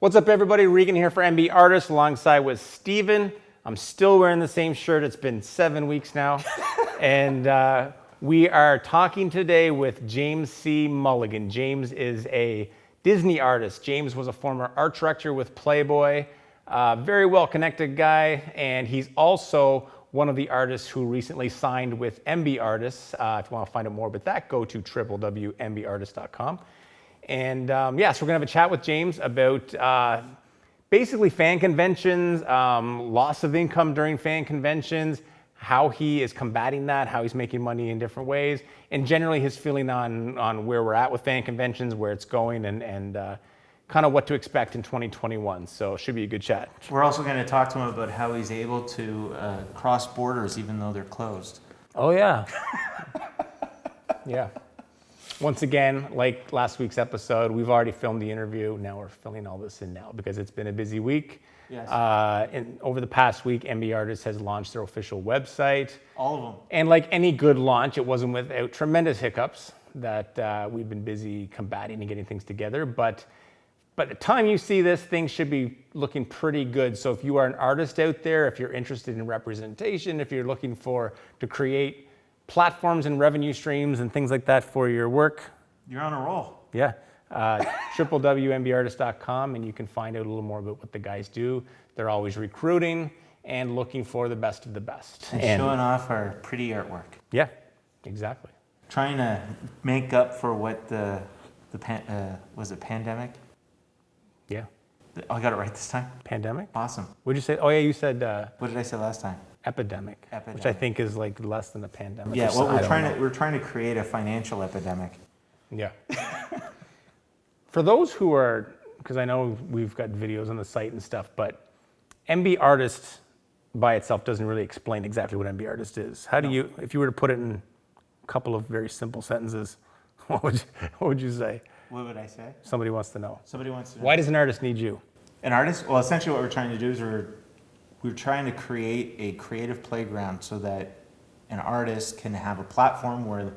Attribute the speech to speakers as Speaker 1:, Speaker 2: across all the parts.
Speaker 1: What's up, everybody? Regan here for MB Artists alongside with Steven. I'm still wearing the same shirt. It's been 7 weeks now. And we are talking today with James C. Mulligan. James is a Disney artist. James was a former art director with Playboy. Very well-connected guy. And he's also one of the artists who recently signed with MB Artists. If you want to find out more about that, go to www.mbartist.com. And so we're going to have a chat with James about basically fan conventions, loss of income during fan conventions, how he is combating that, how he's making money in different ways, and generally his feeling on where we're at with fan conventions, where it's going, and kind of what to expect in 2021. So it should be a good chat.
Speaker 2: We're also going to talk to him about how he's able to cross borders even though they're closed.
Speaker 1: Oh, yeah. Yeah. Once again, like last week's episode, we've already filmed the interview. Now we're filling all this in now because it's been a busy week.
Speaker 2: Yes.
Speaker 1: And over the past week, MB Artists has launched their official website.
Speaker 2: All of them.
Speaker 1: And like any good launch, it wasn't without tremendous hiccups that we've been busy combating and getting things together. But by the time you see this, things should be looking pretty good. So if you are an artist out there, if you're interested in representation, if you're looking to create platforms and revenue streams and things like that for your work,
Speaker 2: You're on a roll.
Speaker 1: yeah. www.mbartist.com, and you can find out a little more about what the guys do. They're always recruiting and looking for the best of the best.
Speaker 2: And showing off our pretty artwork.
Speaker 1: Yeah, exactly.
Speaker 2: Trying to make up for what was it pandemic?
Speaker 1: Yeah.
Speaker 2: Oh, I got it right this time.
Speaker 1: Pandemic?
Speaker 2: Awesome.
Speaker 1: What'd you say? Oh, yeah, you said
Speaker 2: What did I say last time?
Speaker 1: epidemic, which I think is like less than a pandemic.
Speaker 2: Yeah, well, we're trying to create a financial epidemic.
Speaker 1: Yeah. For those who are, because I know we've got videos on the site and stuff, but MB Artist by itself doesn't really explain exactly what MB Artist is. How do you, if you were to put it in a couple of very simple sentences, what would you say?
Speaker 2: What would I say?
Speaker 1: Somebody wants to know.
Speaker 2: Somebody wants to know.
Speaker 1: Why does an artist need you?
Speaker 2: An artist? Well, essentially what we're trying to do is we're trying to create a creative playground so that an artist can have a platform where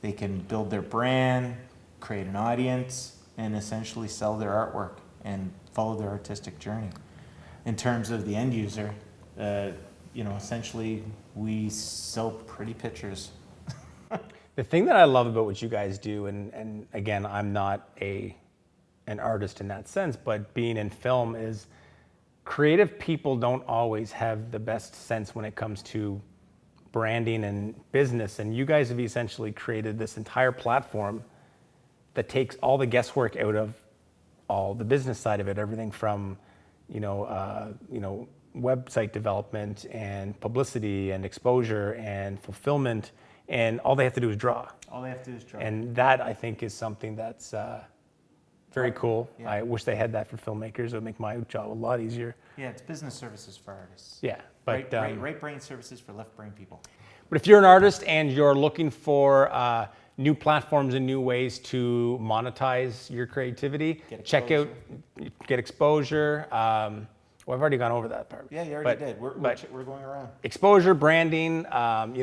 Speaker 2: they can build their brand, create an audience, and essentially sell their artwork and follow their artistic journey. In terms of the end user, essentially we sell pretty pictures.
Speaker 1: The thing that I love about what you guys do, and again, I'm not an artist in that sense, but being in film is creative people don't always have the best sense when it comes to branding and business. And you guys have essentially created this entire platform that takes all the guesswork out of all the business side of it, everything from, website development and publicity and exposure and fulfillment. And all they have to do is draw.
Speaker 2: All they have to do is draw.
Speaker 1: And that, I think, is something that's very cool.
Speaker 2: Yeah.
Speaker 1: I wish they had that for filmmakers. It would make my job a lot easier.
Speaker 2: Yeah, it's business services for artists.
Speaker 1: Yeah, but
Speaker 2: right brain services for left brain people.
Speaker 1: But if you're an artist and you're looking for new platforms and new ways to monetize your creativity, check out, get exposure. I've already gone over that part.
Speaker 2: Yeah, you already did. We're going around.
Speaker 1: Exposure, branding,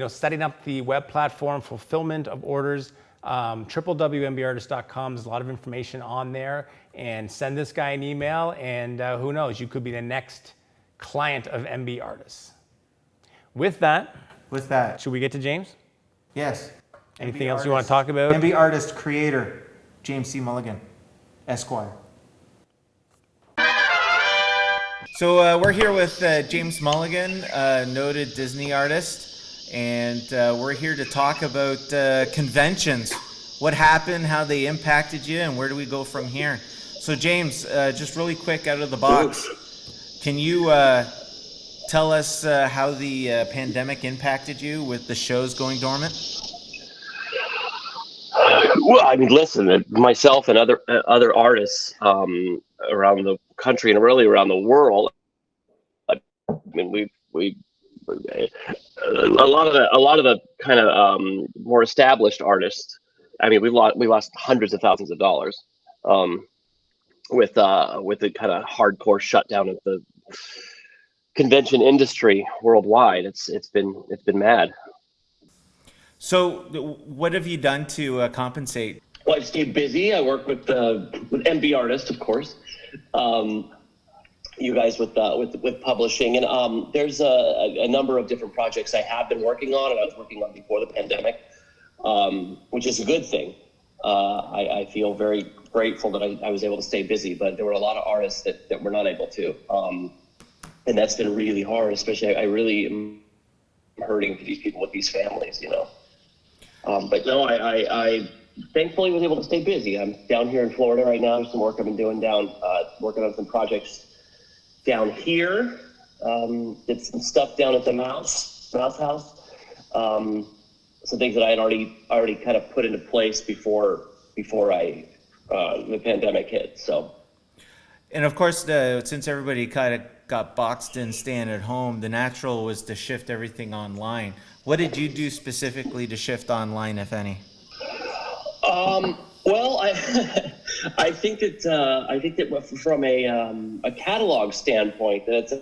Speaker 1: setting up the web platform, fulfillment of orders. www.mbartist.com. There's a lot of information on there. And send this guy an email, and who knows, you could be the next client of MB Artists. With that, should we get to James?
Speaker 2: Yes.
Speaker 1: Anything else you want to talk about?
Speaker 2: MB Artist creator, James C. Mulligan, Esquire. So we're here with James Mulligan, noted Disney artist, and we're here to talk about conventions. What happened, how they impacted you, and where do we go from here? So James, just really quick out of the box, can you tell us how the pandemic impacted you with the shows going dormant?
Speaker 3: Well, I mean, listen, myself and other artists around the country and really around the world. I mean, we a lot of the kind of more established artists. I mean, we lost hundreds of thousands of dollars with the kind of hardcore shutdown of the convention industry worldwide. It's been mad.
Speaker 2: So what have you done to compensate?
Speaker 3: Well, I've stayed busy. I work with MB Artist, of course. You guys with publishing, and there's a number of different projects I have been working on, and I was working on before the pandemic, which is a good thing. I feel very grateful that I was able to stay busy, but there were a lot of artists that were not able to, and that's been really hard. Especially, I really am hurting for these people with these families, But no, I thankfully was able to stay busy. I'm down here in Florida right now. There's some work I've been doing working on some projects down here. Did some stuff down at the Mouse House. Some things that I had already kind of put into place before the pandemic hit. So.
Speaker 2: And of course, since everybody kind of got boxed in staying at home, the natural was to shift everything online. What did you do specifically to shift online, if any?
Speaker 3: Well, I think that from a catalog standpoint, that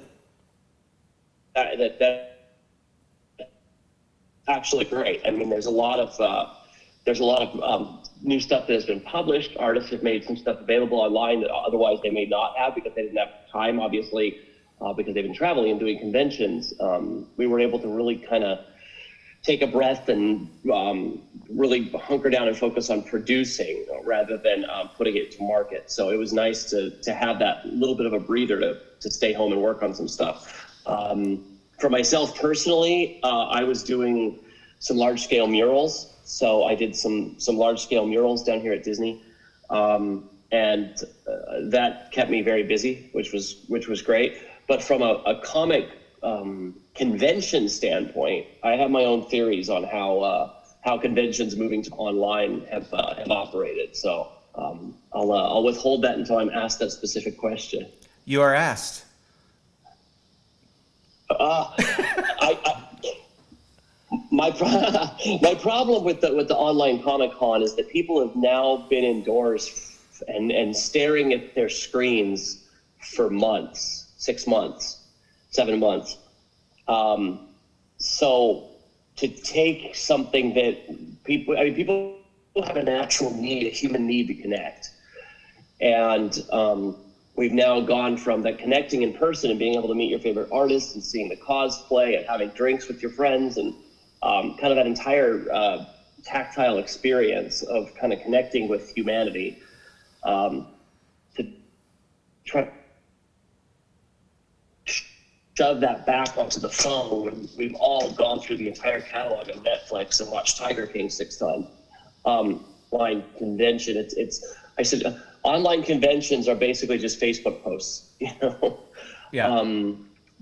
Speaker 3: actually great. I mean, there's a lot of new stuff that has been published. Artists have made some stuff available online that otherwise they may not have because they didn't have time, obviously, because they've been traveling and doing conventions. We were able to really kind of take a breath and really hunker down and focus on producing rather than putting it to market. So it was nice to have that little bit of a breather to stay home and work on some stuff. For myself personally, I was doing some large-scale murals. So I did some large-scale murals down here at Disney, and that kept me very busy, which was great. But from a comic convention standpoint, I have my own theories on how conventions moving to online have operated. So I'll withhold that until I'm asked that specific question.
Speaker 2: You are asked.
Speaker 3: My problem with the online Comic Con is that people have now been indoors and staring at their screens for months, 6 months, 7 months. So to take something that people have a natural need, a human need to connect. And we've now gone from that connecting in person and being able to meet your favorite artists and seeing the cosplay and having drinks with your friends and kind of that entire tactile experience of kind of connecting with humanity, to try to shove that back onto the phone. We've all gone through the entire catalog of Netflix and watched Tiger King 6 times. Online convention, I said online conventions are basically just Facebook posts,
Speaker 2: Yeah.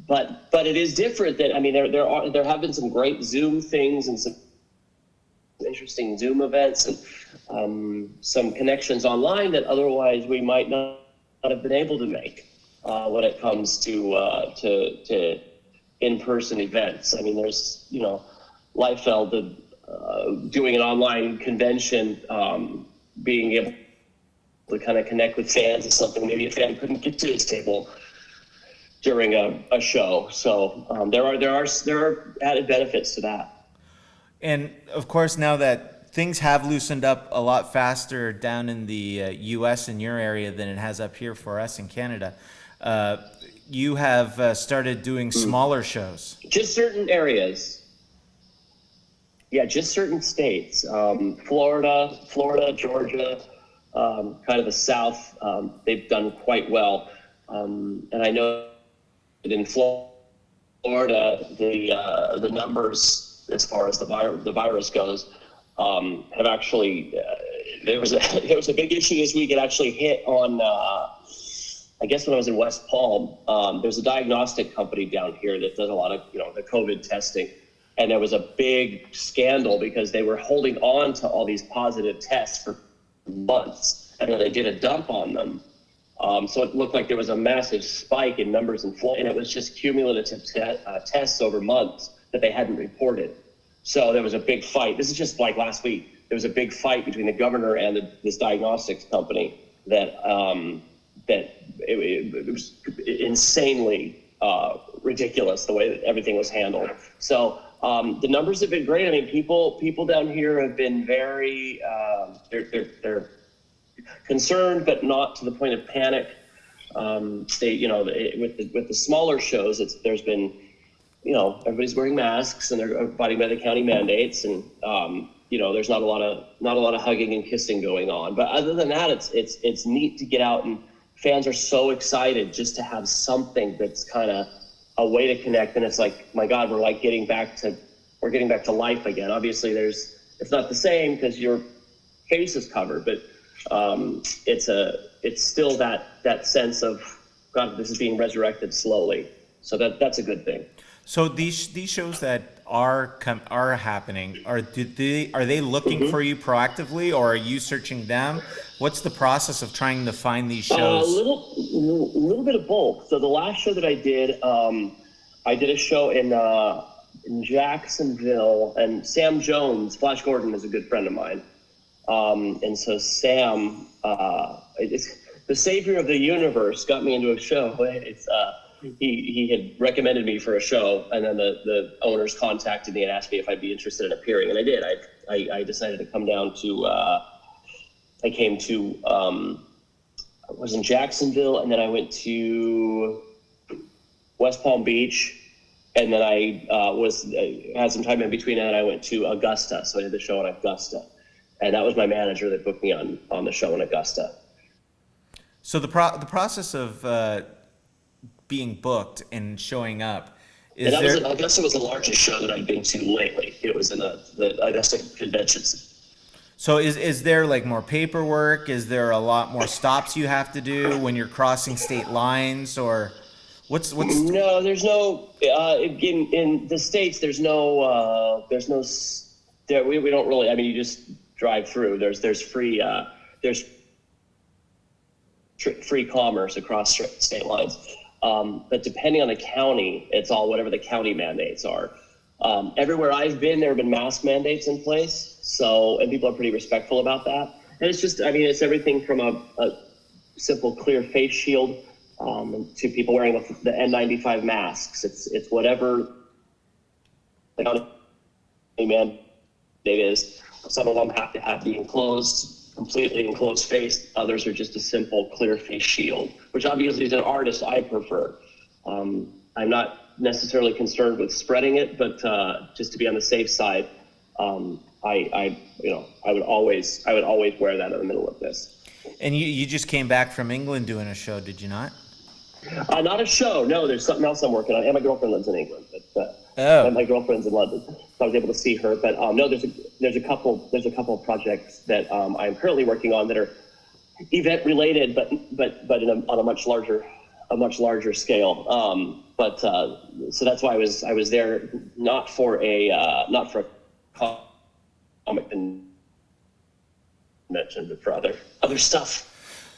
Speaker 3: But it is different. That I mean, there have been some great Zoom things and some interesting Zoom events and some connections online that otherwise we might not have been able to make when it comes to in-person events. I mean, there's Liefeld doing an online convention, being able to kind of connect with fans is something maybe a fan couldn't get to his table during a show. So there are added benefits to that.
Speaker 2: And of course, now that things have loosened up a lot faster down in the U.S. in your area than it has up here for us in Canada, you have started doing smaller shows.
Speaker 3: Just certain areas. Yeah, just certain states. Florida, Georgia, kind of the South. They've done quite well. And I know that in Florida, the numbers as far as the virus goes have actually. There was a big issue this week. It actually hit on. I guess when I was in West Palm, there's a diagnostic company down here that does a lot of the COVID testing, and there was a big scandal because they were holding on to all these positive tests for months, and then they did a dump on them. So it looked like there was a massive spike in numbers in Florida, and it was just cumulative tests over months that they hadn't reported. So there was a big fight. This is just like last week. There was a big fight between the governor and this diagnostics company that it was insanely ridiculous the way that everything was handled. So The numbers have been great. I mean, people down here have been very, they're concerned, but not to the point of panic. With the smaller shows, there's been, everybody's wearing masks and they're abiding by the county mandates, and there's not a lot of hugging and kissing going on. But other than that, it's neat to get out, and fans are so excited just to have something that's kind of a way to connect. And it's like, my God, we're getting back to life again. Obviously, it's not the same because your face is covered, but it's still that sense of, God, this is being resurrected slowly. So that's a good thing.
Speaker 2: So these shows that are happening, are they looking for you proactively, or are you searching them? What's the process of trying to find these shows?
Speaker 3: A little bit of both. So the last show that I did a show in Jacksonville, and Sam Jones, Flash Gordon, is a good friend of mine. And so Sam, the savior of the universe, got me into a show. He had recommended me for a show, and then the owners contacted me and asked me if I'd be interested in appearing, and I did. I decided to come down to. I was in Jacksonville, and then I went to West Palm Beach, and then I had some time in between, and then I went to Augusta. So I did the show in Augusta, and that was my manager that booked me on the show in Augusta.
Speaker 2: So the process of being booked and showing up
Speaker 3: Augusta was the largest show that I've been to lately. It was in the Augusta conventions.
Speaker 2: So is there like more paperwork? Is there a lot more stops you have to do when you're crossing state lines, or what's?
Speaker 3: No, there's no in the States. There's no we don't really. I mean, you just drive through. There's free free commerce across state lines. But depending on the county, it's all whatever the county mandates are. Everywhere I've been, there have been mask mandates in place. And people are pretty respectful about that. And it's just, I mean, it's everything from a simple clear face shield to people wearing the N95 masks. It's whatever the county mandate is. Some of them have to have the completely enclosed face. Others are just a simple clear face shield, which obviously as an artist I prefer. I'm not necessarily concerned with spreading it, but just to be on the safe side, I would always wear that in the middle of this.
Speaker 2: And you just came back from England doing a show, did you not?
Speaker 3: Not a show. No, there's something else I'm working on. And my girlfriend lives in England, but my girlfriend's in London, so I was able to see her. But no, there's a couple of projects that I'm currently working on that are event related, but on a much larger scale. So that's why I was there not for a comic convention, but for other stuff.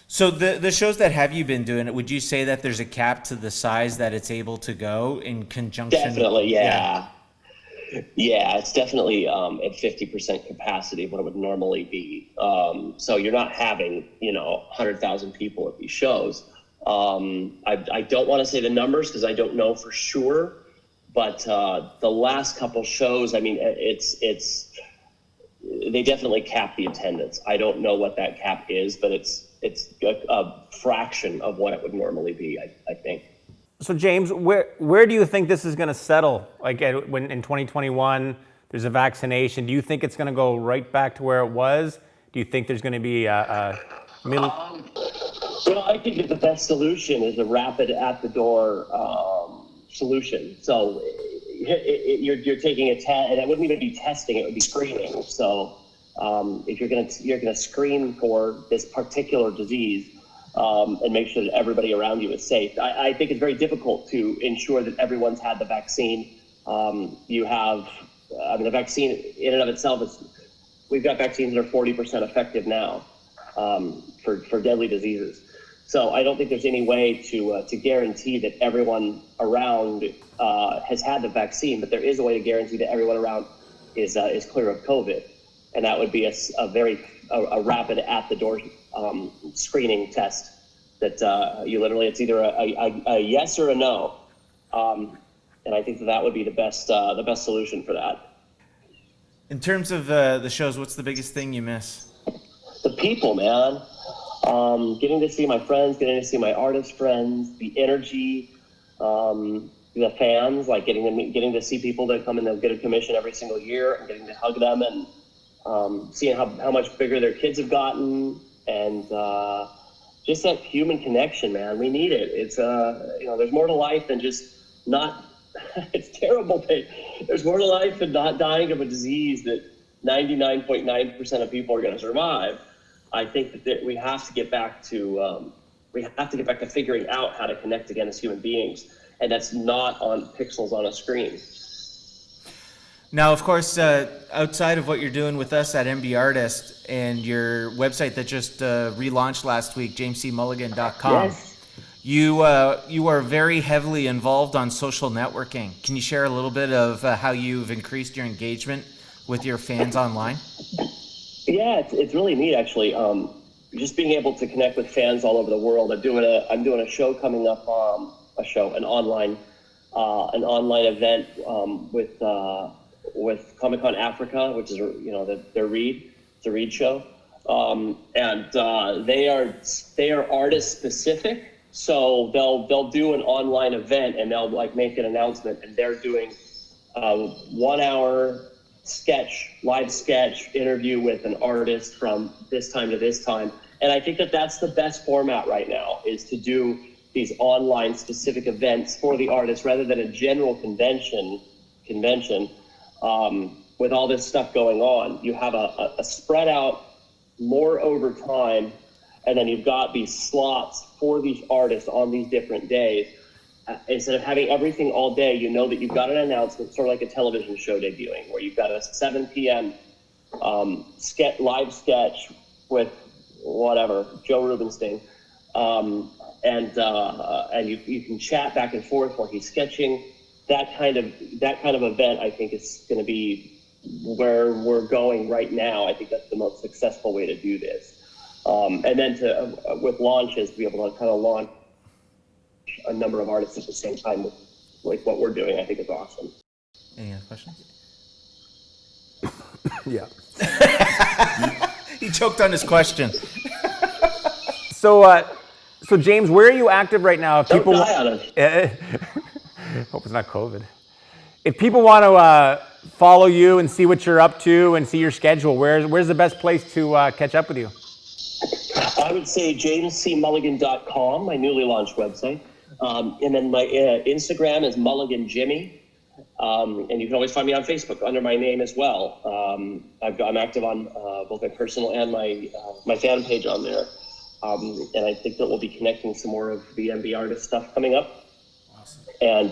Speaker 2: So the shows that have you been doing, would you say that there's a cap to the size that it's able to go in conjunction?
Speaker 3: Definitely, yeah. Yeah, it's definitely at 50% capacity of what it would normally be. So you're not having 100,000 people at these shows. I don't want to say the numbers because I don't know for sure, but the last couple shows, I mean, they definitely cap the attendance. I don't know what that cap is, but it's a fraction of what it would normally be, I think.
Speaker 1: So James, where do you think this is going to settle? Like when in 2021 there's a vaccination, do you think it's going to go right back to where it was? Do you think there's going to be a middle?
Speaker 3: Well, I think that the best solution is a rapid at the door solution. So you're taking a test, and it wouldn't even be testing; it would be screening. So if you're gonna screen for this particular disease and make sure that everybody around you is safe, I think it's very difficult to ensure that everyone's had the vaccine. The vaccine in and of itself we've got vaccines that are 40% effective now for deadly diseases. So I don't think there's any way to guarantee that everyone around has had the vaccine, but there is a way to guarantee that everyone around is clear of COVID, and that would be a very rapid at the door screening test that you literally, it's either a yes or a no. And I think that would be the best solution for that.
Speaker 2: In terms of the shows, what's the biggest thing you miss?
Speaker 3: The people, man. Getting to see my friends, getting to see my artist friends, the energy, the fans, like getting to see people that come and they'll get a commission every single year, and getting to hug them, and seeing how much bigger their kids have gotten, and just that human connection, man. We need it. It's there's more to life than just not. It's terrible, but there's more to life than not dying of a disease that 99.9% of people are going to survive. I think that we have to get back to figuring out how to connect again as human beings, and that's not on pixels on a screen.
Speaker 2: Now, of course, outside of what you're doing with us at MB Artist and your website that just relaunched last week, jamescmulligan.com,
Speaker 3: Yes.
Speaker 2: you are very heavily involved on social networking. Can you share a little bit of how you've increased your engagement with your fans online?
Speaker 3: Yeah, it's really neat, actually. Just being able to connect with fans all over the world. I'm doing a show coming up, an online event with Comic-Con Africa, which is their Reed. It's a Reed show, and they are artist specific. So they'll do an online event, and they'll like make an announcement, and they're doing 1 hour live sketch interview with an artist from this time to this time. And I think that that's the best format right now, is to do these online specific events for the artist rather than a general convention. With all this stuff going on, you have a spread out more over time, and then you've got these slots for these artists on these different days. Instead of having everything all day, you know that you've got an announcement, sort of like a television show debuting, where you've got a 7 p.m. Live sketch with whatever, Joe Rubenstein, and you can chat back and forth while he's sketching. That kind of event, I think, is going to be where we're going right now. I think that's the most successful way to do this. And then with launches, be able to kind of launch a number of artists at the same time with like what we're doing. I think it's awesome.
Speaker 2: Any other questions?
Speaker 1: Yeah.
Speaker 2: He choked on his question.
Speaker 1: So James, where are you active right now? If
Speaker 3: Don't
Speaker 1: people
Speaker 3: die on us.
Speaker 1: hope it's not COVID. If people want to follow you and see what you're up to and see your schedule, where's the best place to catch up with you?
Speaker 3: I would say jamescmulligan.com, my newly launched website. And then my Instagram is Mulligan Jimmy. And you can always find me on Facebook under my name as well. I'm active on both my personal and my fan page on there. And I think that we'll be connecting some more of the MB Artist stuff coming up. Awesome. And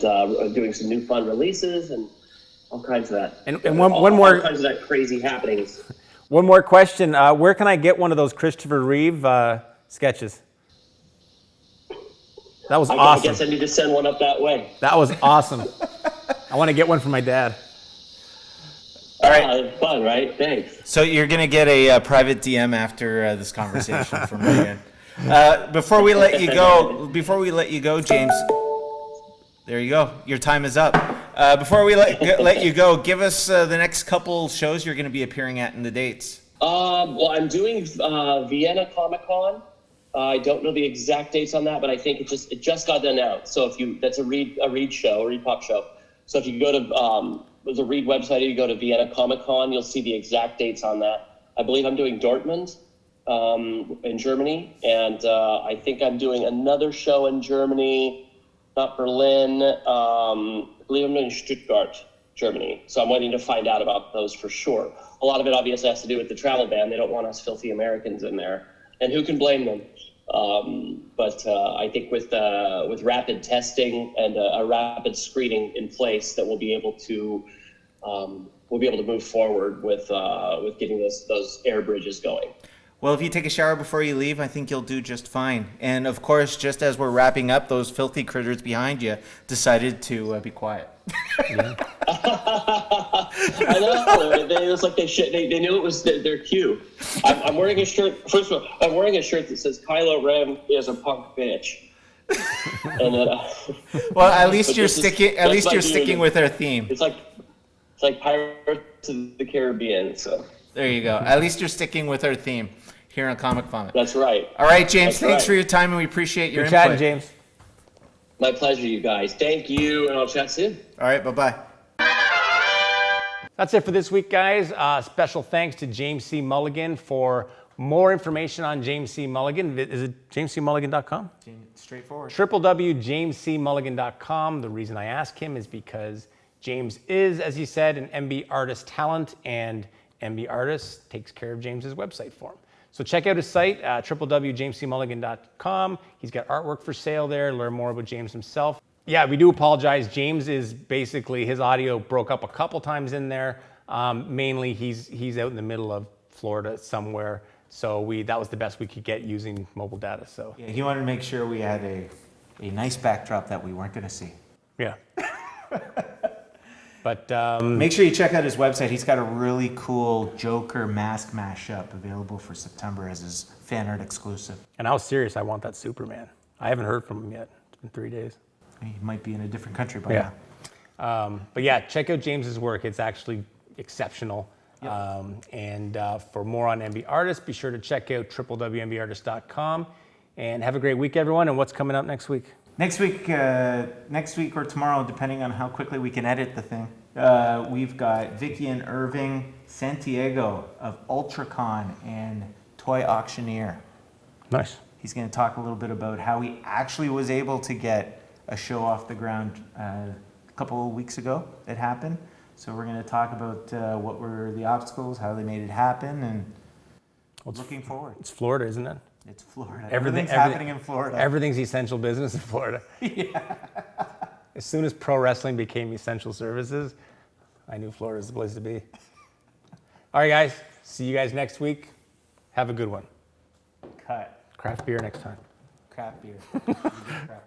Speaker 3: doing some new fun releases and all kinds of that.
Speaker 1: And one more,
Speaker 3: all kinds of that crazy happenings.
Speaker 1: One more question. Where can I get one of those Christopher Reeve sketches? That was awesome.
Speaker 3: I guess I need to send one up that way.
Speaker 1: That was awesome. I want to get one for my dad.
Speaker 2: All right.
Speaker 3: It's fun, right? Thanks.
Speaker 2: So you're going to get a private DM after this conversation from Megan. Before we let you go, James, there you go. Your time is up. Before we let you go, give us the next couple shows you're going to be appearing at and the dates.
Speaker 3: Well, I'm doing Vienna Comic-Con. I don't know the exact dates on that, but I think it just got announced. So that's a Reed show, a Reed Pop show. So if you go to there's a Reed website, you go to Vienna Comic-Con, you'll see the exact dates on that. I believe I'm doing Dortmund in Germany, and I think I'm doing another show in Germany, not Berlin. I believe I'm doing Stuttgart, Germany. So I'm waiting to find out about those for sure. A lot of it obviously has to do with the travel ban. They don't want us filthy Americans in there, and who can blame them? But I think with rapid testing and a rapid screening in place, that we'll be able to move forward with getting those air bridges going.
Speaker 2: Well, if you take a shower before you leave, I think you'll do just fine. And of course, just as we're wrapping up, those filthy critters behind you decided to be quiet.
Speaker 3: I know. It was like they knew it was their cue. I'm wearing a shirt. First of all, I'm wearing a shirt that says Kylo Ren is a punk bitch. And then,
Speaker 2: Well, at least
Speaker 3: but
Speaker 2: you're
Speaker 3: this is-
Speaker 2: sticking. At
Speaker 3: that's
Speaker 2: least
Speaker 3: my
Speaker 2: you're
Speaker 3: dude.
Speaker 2: sticking with our theme.
Speaker 3: it's like Pirates of the Caribbean. So
Speaker 2: There you go. At least you're sticking with our theme here on Comic Vomit.
Speaker 3: that's right.
Speaker 2: All right, James.
Speaker 3: That's
Speaker 2: Thanks
Speaker 3: right.
Speaker 2: for your time, and we appreciate your
Speaker 1: Good
Speaker 2: input.
Speaker 1: chatting, James.
Speaker 3: My pleasure, you guys. Thank you, and I'll chat soon.
Speaker 2: All right. Bye bye.
Speaker 1: That's it for this week, guys. Special thanks to James C. Mulligan. For more information on James C. Mulligan, is it jamescmulligan.com?
Speaker 2: Straightforward.
Speaker 1: www.jamescmulligan.com. The reason I ask him is because James is, as he said, an MB Artist talent, and MB Artist takes care of James's website for him. So check out his site, www.jamescmulligan.com. He's got artwork for sale there. Learn more about James himself. Yeah, we do apologize. James is basically, his audio broke up a couple times in there. Mainly, he's out in the middle of Florida somewhere. So that was the best we could get using mobile data. So
Speaker 4: Yeah, he wanted to make sure we had a nice backdrop that we weren't going to see.
Speaker 1: yeah. But
Speaker 4: Make sure you check out his website. He's got a really cool Joker mask mashup available for September as his fan art exclusive.
Speaker 1: and I was serious. I want that Superman. I haven't heard from him yet. It's been 3 days.
Speaker 4: He might be in a different country by
Speaker 1: Yeah.
Speaker 4: now.
Speaker 1: But yeah, check out James's work. It's actually exceptional. And for more on MB Artists, be sure to check out www.mbartist.com. And have a great week, everyone. And what's coming up next week?
Speaker 4: Next week or tomorrow, depending on how quickly we can edit the thing, we've got Vicky and Irving Santiago of UltraCon and Toy Auctioneer.
Speaker 1: Nice.
Speaker 4: He's going to talk a little bit about how he actually was able to get a show off the ground a couple of weeks ago. It happened. So we're going to talk about what were the obstacles, how they made it happen, and looking forward.
Speaker 1: It's Florida, isn't it?
Speaker 4: It's Florida.
Speaker 1: Everything-
Speaker 4: Everything's happening in Florida.
Speaker 1: Everything's essential business in Florida. Yeah. As soon as pro wrestling became essential services, I knew Florida was the place to be. All right, guys. See you guys next week. Have a good one.
Speaker 4: Cut.
Speaker 1: Craft beer next time.
Speaker 4: Craft beer. Craft beer.